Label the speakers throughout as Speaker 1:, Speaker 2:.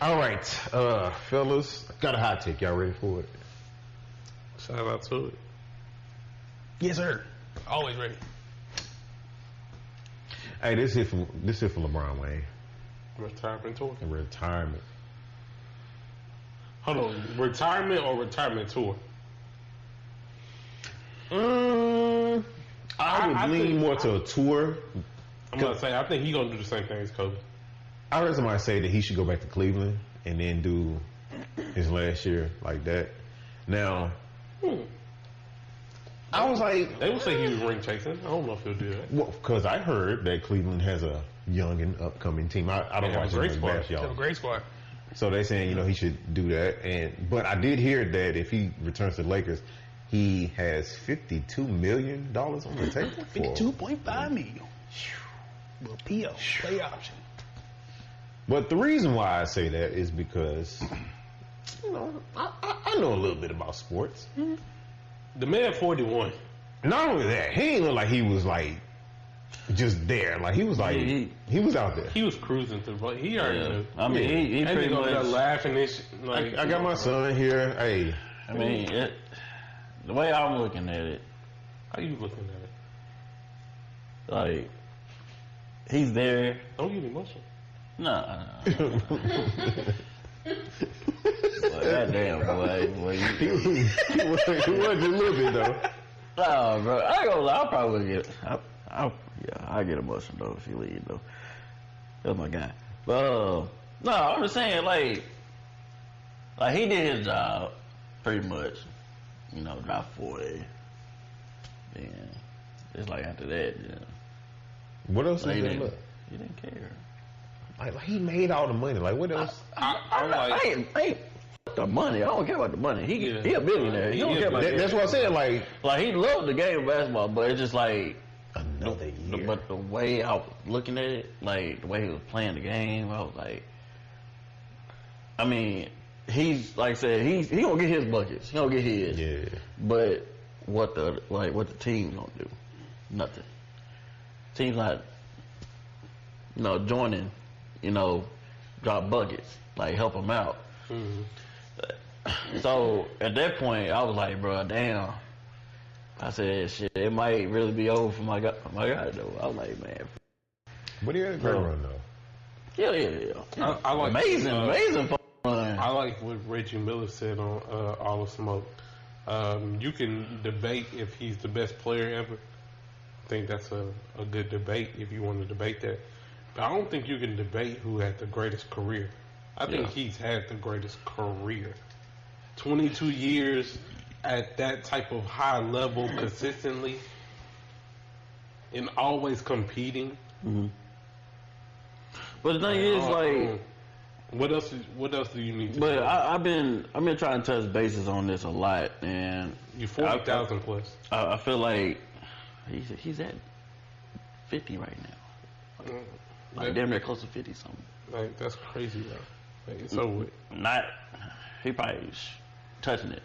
Speaker 1: All right, fellas, got a hot take. Y'all ready for it?
Speaker 2: Shout out to it.
Speaker 3: Yes, sir. Always ready.
Speaker 1: Hey, this is for LeBron Wayne.
Speaker 2: Retirement tour.
Speaker 1: Retirement.
Speaker 2: Hold on, retirement or retirement tour?
Speaker 1: I would lean more to a tour.
Speaker 2: I'm gonna say I think he's gonna do the same thing as Kobe.
Speaker 1: I heard somebody say that he should go back to Cleveland and then do his last year like that. Now, I was like,
Speaker 2: they would say he was ring chasing. I don't know if he'll do that.
Speaker 1: well, because I heard that Cleveland has a young and upcoming team. I don't watch
Speaker 2: great squad.
Speaker 3: They have a great squad.
Speaker 1: So they saying he should do that. But I did hear that if he returns to the Lakers, he has $52 million on the table.
Speaker 3: $52.5 million. Well, PO play option.
Speaker 1: But the reason why I say that is because, I know a little bit about sports.
Speaker 2: The man 41.
Speaker 1: Not only that, he ain't look like he was like just there. Like he was like he was out there.
Speaker 2: He was cruising through, but he already knew.
Speaker 4: I mean, he pretty much
Speaker 2: laughing and shit. Like,
Speaker 1: I got my son here. Hey,
Speaker 4: I mean, the way I'm looking at it,
Speaker 2: how you looking at it?
Speaker 4: like he's there.
Speaker 2: Don't get emotional.
Speaker 4: Nah. Goddamn, boy.
Speaker 1: he was a little bit though.
Speaker 4: Nah, bro. I ain't gonna lie. I'll probably get. I get emotional though if he leave though. That's my guy. But no, I'm just saying like he did his job pretty much. Drop 40. Then it's like after that, yeah.
Speaker 1: What else
Speaker 4: Like,
Speaker 1: is there?
Speaker 4: he didn't care.
Speaker 1: Like he made all the money. Like what else?
Speaker 4: I ain't the money. I don't care about the money. He a billionaire. He don't care about that.
Speaker 1: That's what I said. Like
Speaker 4: he loved the game of basketball, but it's just like
Speaker 1: another year.
Speaker 4: But the way I was looking at it, like the way he was playing the game, I was like, I mean, he's like I said, he gonna get his buckets. He gonna get his.
Speaker 1: Yeah.
Speaker 4: But what the team's gonna do? Nothing. Team's not, joining. Drop buckets, like help him out. So at that point, I was like, bro, damn. I said, shit, it might really be over for my guy though. I was like, man.
Speaker 1: But he had a great run though.
Speaker 4: Yeah.
Speaker 2: I like
Speaker 4: amazing run.
Speaker 2: I like what Reggie Miller said on All the Smoke. You can debate if he's the best player ever. I think that's a good debate if you want to debate that. But I don't think you can debate who had the greatest career. I think he's had the greatest career. 22 years at that type of high level consistently and always competing.
Speaker 4: But the thing is, like,
Speaker 2: what else do you need to
Speaker 4: but
Speaker 2: do?
Speaker 4: I've been trying to touch bases on this a lot, and
Speaker 2: You're 40,000 plus.
Speaker 4: I feel like he's at 50 right now. Like damn near close to 50 something.
Speaker 2: Like that's crazy though. Like, it's over with.
Speaker 4: He probably touching it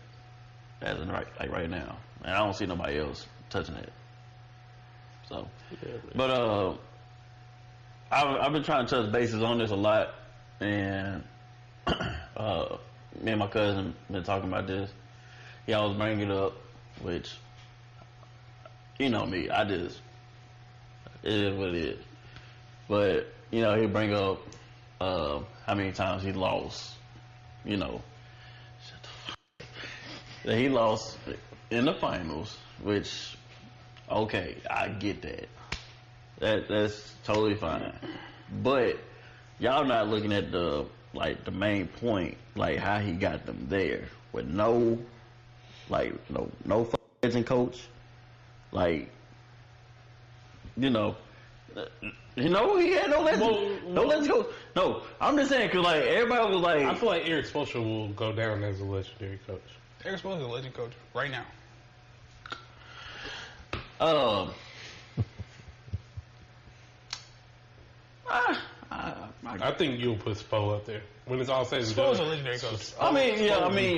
Speaker 4: as in right now, and I don't see nobody else touching it. So, but I've been trying to touch bases on this a lot, and me and my cousin been talking about this. He always bring it up, which me, it is what it is. But he bring up how many times he lost. Shut the fuck. That he lost in the finals, which okay, I get that. That's totally fine. But y'all not looking at the main point, like how he got them there with no fucking coach, like he had no legend coach. No, I'm just saying because everybody was like,
Speaker 2: I feel like Eric Spoelstra will go down as a legendary coach.
Speaker 3: Eric Spoelstra is a legend coach right now.
Speaker 2: I think you'll put Spo up there when it's all said and done.
Speaker 3: Spo's a legendary coach.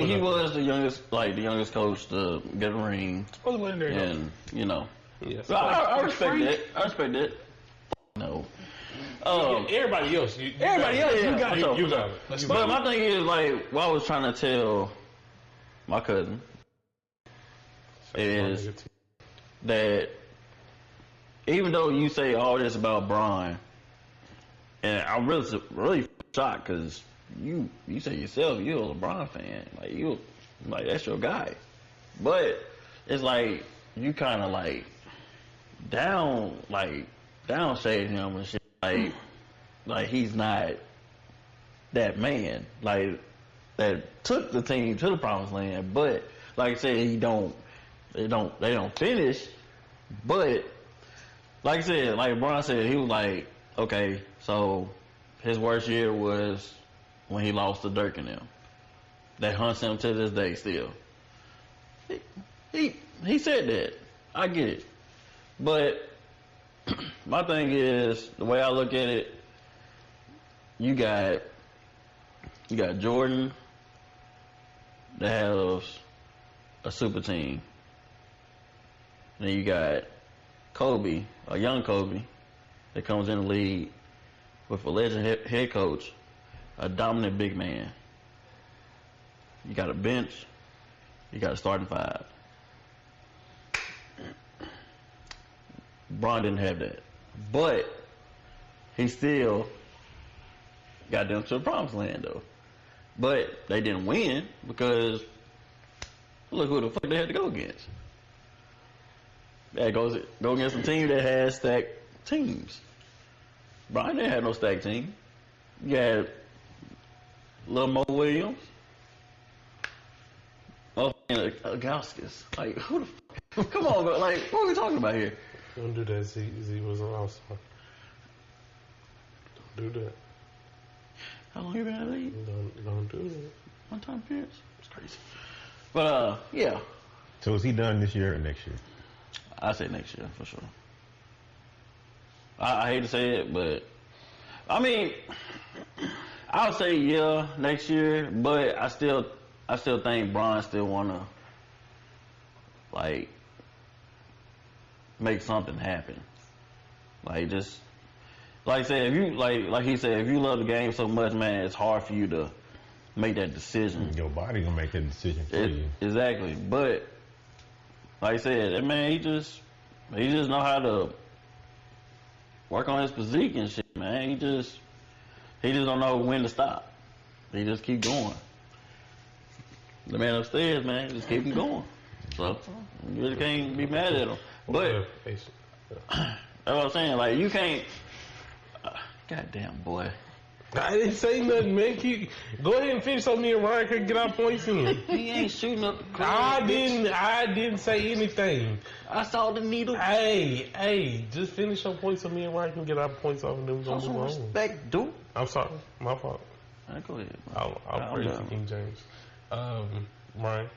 Speaker 4: He was the youngest coach to get a ring.
Speaker 3: Spo's a legendary coach.
Speaker 4: And
Speaker 2: Yes.
Speaker 4: I respect that. No.
Speaker 2: Everybody else.
Speaker 3: Everybody else, you got it.
Speaker 2: You got it.
Speaker 4: But my thing is, like, what I was trying to tell my cousin is that even though you say all this about Bron, and I'm really shocked because you say yourself you're a LeBron fan, like that's your guy, but it's like you kind of like downshade him and shit, like he's not that man, like that took the team to the promised land. But like I said, they don't finish. But like I said, like Bron said, he was like, okay, so his worst year was when he lost to Dirk and them. That haunts him to this day still. He said that. I get it. But my thing is, the way I look at it, you got Jordan that has a super team. Then you got Kobe, a young Kobe, that comes in the league with a legend head coach, a dominant big man. You got a bench, you got a starting five. Bron didn't have that. But he still got them to the promised land, though. But they didn't win because look who the fuck they had to go against. They had to go against a team that has stacked teams. Bron didn't have no stacked team. You had Lil Mo Williams. Oh, and Gauskas. Like, who the fuck? Come on, bro. Like, what are we talking about here?
Speaker 2: Don't do that. Z was an all-star. Don't do that.
Speaker 4: How long you been in the league?
Speaker 2: Don't do that.
Speaker 4: One-time appearance? It's crazy. But, yeah.
Speaker 1: So is he done this year or next year?
Speaker 4: I say next year, for sure. I hate to say it, but, I mean, I'll say yeah, next year, but I still think Bron still want to, like, make something happen. Like, just, like I said, if you, like he said, if you love the game so much, man, it's hard for you to make that decision.
Speaker 1: Your body gonna make that decision for you.
Speaker 4: Exactly. But, like I said, that man, he just know how to work on his physique and shit, man. He just don't know when to stop. He just keep going. The man upstairs, man, just keep him going. So, you really can't be mad at him. But, that's what I'm saying. Like, you can't. Goddamn, boy.
Speaker 2: I didn't say nothing, man. Go ahead and finish so me and Ryan can get our points in.
Speaker 4: He ain't shooting up the crowd.
Speaker 2: I didn't say anything.
Speaker 4: I saw the needle.
Speaker 2: Hey, just finish your points so me and Ryan can get our points off and then we're going to move on.
Speaker 4: Respect, dude.
Speaker 2: I'm sorry. My fault.
Speaker 4: All right, go ahead.
Speaker 2: I'll praise the King James. Ryan.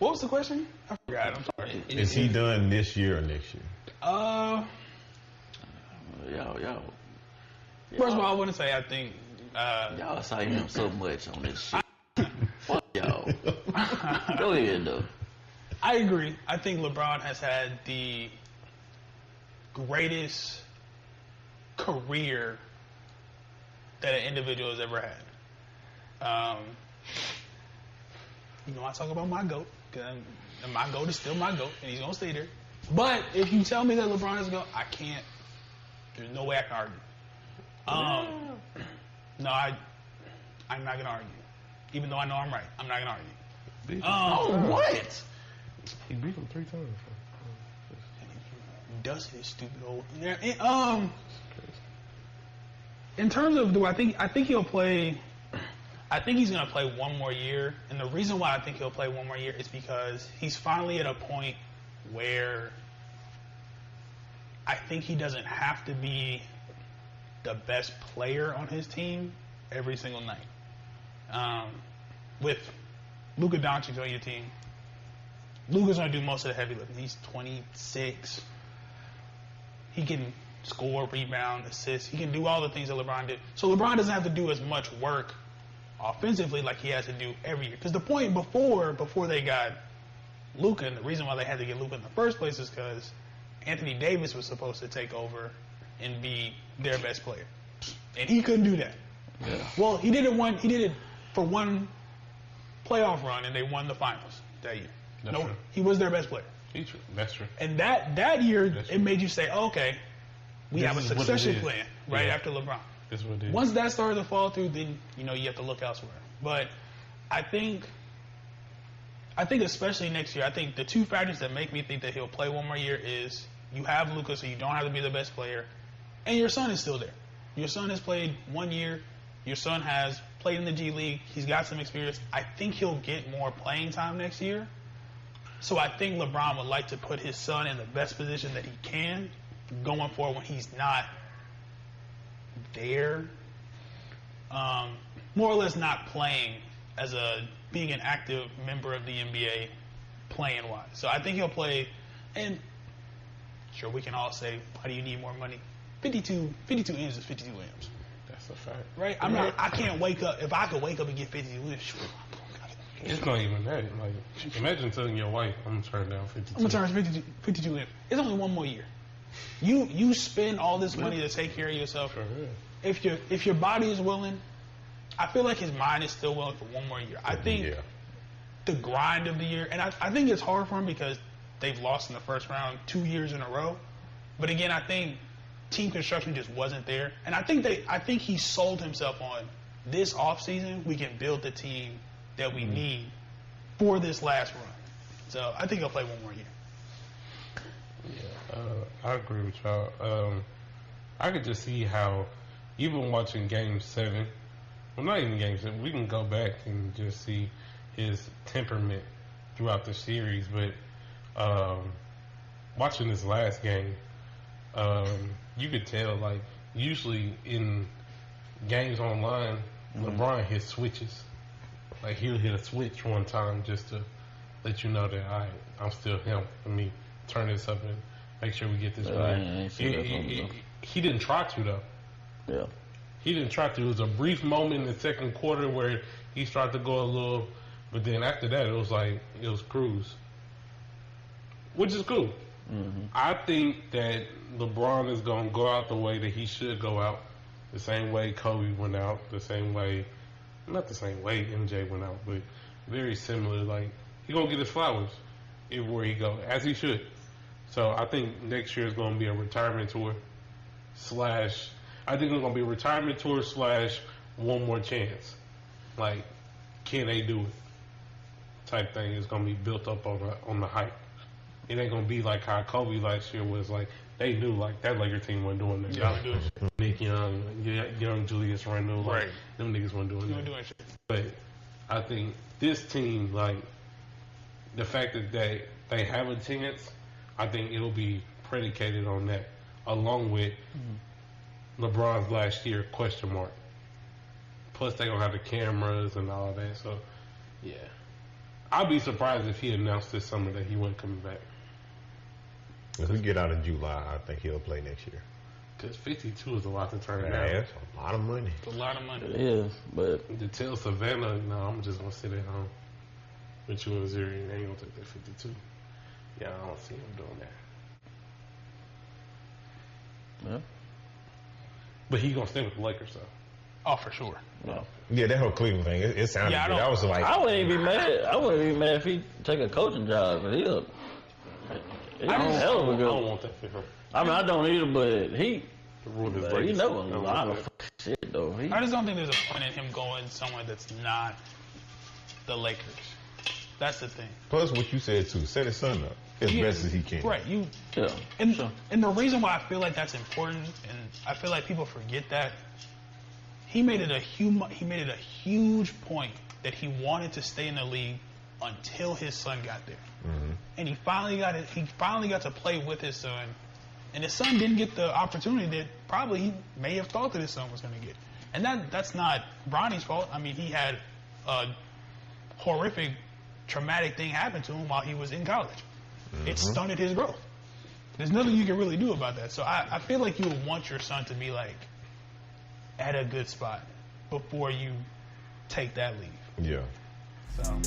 Speaker 3: What was the question? I forgot. I'm sorry.
Speaker 1: Is he done this year or next year?
Speaker 4: Yo.
Speaker 3: First of all, I wouldn't say I think.
Speaker 4: Y'all cite him so much on this shit. Fuck y'all. Go ahead, though.
Speaker 3: I agree. I think LeBron has had the greatest career that an individual has ever had. You know, I talk about my GOAT, because my GOAT is still my GOAT, and he's going to stay there. But if you tell me that LeBron is GOAT, I can't. There's no way I can argue. No, I'm not going to argue. Even though I know I'm right, I'm not going to argue. What?
Speaker 2: He beat him 3 times.
Speaker 3: Dusty, stupid old. In terms of, I think he'll play. I think he's going to play one more year. And the reason why I think he'll play one more year is because he's finally at a point where I think he doesn't have to be the best player on his team every single night. With Luka Doncic on your team, Luka's going to do most of the heavy lifting. He's 26. He can score, rebound, assist. He can do all the things that LeBron did. So LeBron doesn't have to do as much work offensively like he has to do every year. Because the point before they got Luka, and the reason why they had to get Luka in the first place is because Anthony Davis was supposed to take over and be their best player. And he couldn't do that.
Speaker 4: Yeah.
Speaker 3: Well, he did it for one playoff run, and they won the finals that year.
Speaker 2: That's true.
Speaker 3: He was their best player.
Speaker 2: That's true.
Speaker 3: And that year,
Speaker 2: That's
Speaker 3: it
Speaker 2: true.
Speaker 3: made you say, okay, we
Speaker 2: This
Speaker 3: have a
Speaker 2: is what it
Speaker 3: succession
Speaker 2: is.
Speaker 3: plan right
Speaker 2: Yeah.
Speaker 3: after LeBron.
Speaker 2: That's what it is.
Speaker 3: Once that started to fall through, then you have to look elsewhere. But I think especially next year, I think the two factors that make me think that he'll play one more year is you have Luka, so you don't have to be the best player, and your son is still there. Your son has played 1 year. Your son has played in the G League. He's got some experience. I think he'll get more playing time next year. So I think LeBron would like to put his son in the best position that he can going forward when he's not there. More or less not playing as being an active member of the NBA playing wise. So I think he'll play, and sure, we can all say, why do you need more money? 52 M's is 52 M's.
Speaker 2: That's a fact.
Speaker 3: Right? I can't wake up. If I could wake up and get 52 M's, sure.
Speaker 2: It's not even that. Like, imagine telling your wife, I'm going to turn down 52.
Speaker 3: I'm going to turn 52 M's. It's only one more year. You spend all this money to take care of yourself.
Speaker 2: Sure, yeah.
Speaker 3: If your body is willing, I feel like his mind is still willing for one more year. I think the grind of the year, and I think it's hard for him because they've lost in the first round 2 years in a row. But again, I think team construction just wasn't there, and I think he sold himself on this offseason. We can build the team that we need for this last run. So I think he'll play one more year.
Speaker 2: Yeah, I agree with y'all. I could just see how, even watching Game 7, well, not even Game 7, we can go back and just see his temperament throughout the series. But watching this last game, you could tell, like, usually in games online, LeBron hits switches. Like, he'll hit a switch one time just to let you know that, all right, I'm still him. Let me turn this up and make sure we get this win. He didn't try to, though.
Speaker 4: Yeah.
Speaker 2: He didn't try to. It was a brief moment in the second quarter where he started to go a little, but then after that, it was cruise, which is cool.
Speaker 4: Mm-hmm.
Speaker 2: I think that LeBron is going to go out the way that he should go out, the same way Kobe went out, the same way, not the same way MJ went out, but very similar. Like, he's going to get his flowers everywhere he go, as he should. So I think next year is going to be a retirement tour / I think it's going to be a retirement tour / one more chance. Like, can they do it? Type thing is going to be built up on the hype. It ain't going to be like how Kobe last year was like, they knew like that Laker team wasn't doing that.
Speaker 3: Yeah,
Speaker 2: Nick Young, young Julius Randle, like,
Speaker 3: right.
Speaker 2: Them niggas weren't doing that.
Speaker 3: Doing shit.
Speaker 2: But I think this team, like, the fact that they have a chance, I think it'll be predicated on that, along with LeBron's last year question mark. Plus, they gonna have the cameras and all that. So, yeah, I'd be surprised if he announced this summer that he wasn't coming back.
Speaker 1: If we get out in July, I think he'll play next year.
Speaker 2: Because 52 is a lot to turn
Speaker 1: Yeah,
Speaker 2: down.
Speaker 1: that's a lot of money.
Speaker 3: It's a lot of money.
Speaker 4: It is, but
Speaker 2: To tell Savannah, no, I'm just gonna sit at home with you and Zuri, and they ain't gonna take that 52. Yeah, I don't see him doing that.
Speaker 4: yeah.
Speaker 2: But he gonna stay with the Lakers, though.
Speaker 3: Oh, for sure.
Speaker 4: No.
Speaker 1: Yeah, that whole Cleveland thing, it sounded
Speaker 3: Yeah, I
Speaker 1: good.
Speaker 3: don't-
Speaker 1: I was like,
Speaker 4: I wouldn't even be mad. I wouldn't be mad if he take a coaching job. But he's a hell of a
Speaker 2: I don't
Speaker 4: good.
Speaker 2: want that for him.
Speaker 4: I mean, I don't either, but he
Speaker 2: Ruin his
Speaker 4: he
Speaker 2: legacy.
Speaker 4: never
Speaker 2: I
Speaker 4: a
Speaker 2: don't
Speaker 4: lot
Speaker 2: want
Speaker 4: of
Speaker 2: that.
Speaker 4: shit though. He,
Speaker 3: I just don't think there's a point in him going somewhere that's not the Lakers. That's the thing.
Speaker 1: plus what you said too, set his son up as
Speaker 3: Yeah,
Speaker 1: best as he can.
Speaker 3: Right.
Speaker 4: yeah,
Speaker 3: And,
Speaker 4: sure.
Speaker 3: and the reason why I feel like that's important, and I feel like people forget that, he made it a huge point that he wanted to stay in the league until his son got there.
Speaker 1: Mm-hmm.
Speaker 3: And he finally got to play with his son, and his son didn't get the opportunity that probably he may have thought that his son was going to get. And that's not Bronny's fault. I mean, he had a horrific, traumatic thing happen to him while he was in college. It stunted his growth. There's nothing you can really do about that. So I feel like you would want your son to be like at a good spot before you take that leave.
Speaker 1: Yeah.
Speaker 3: So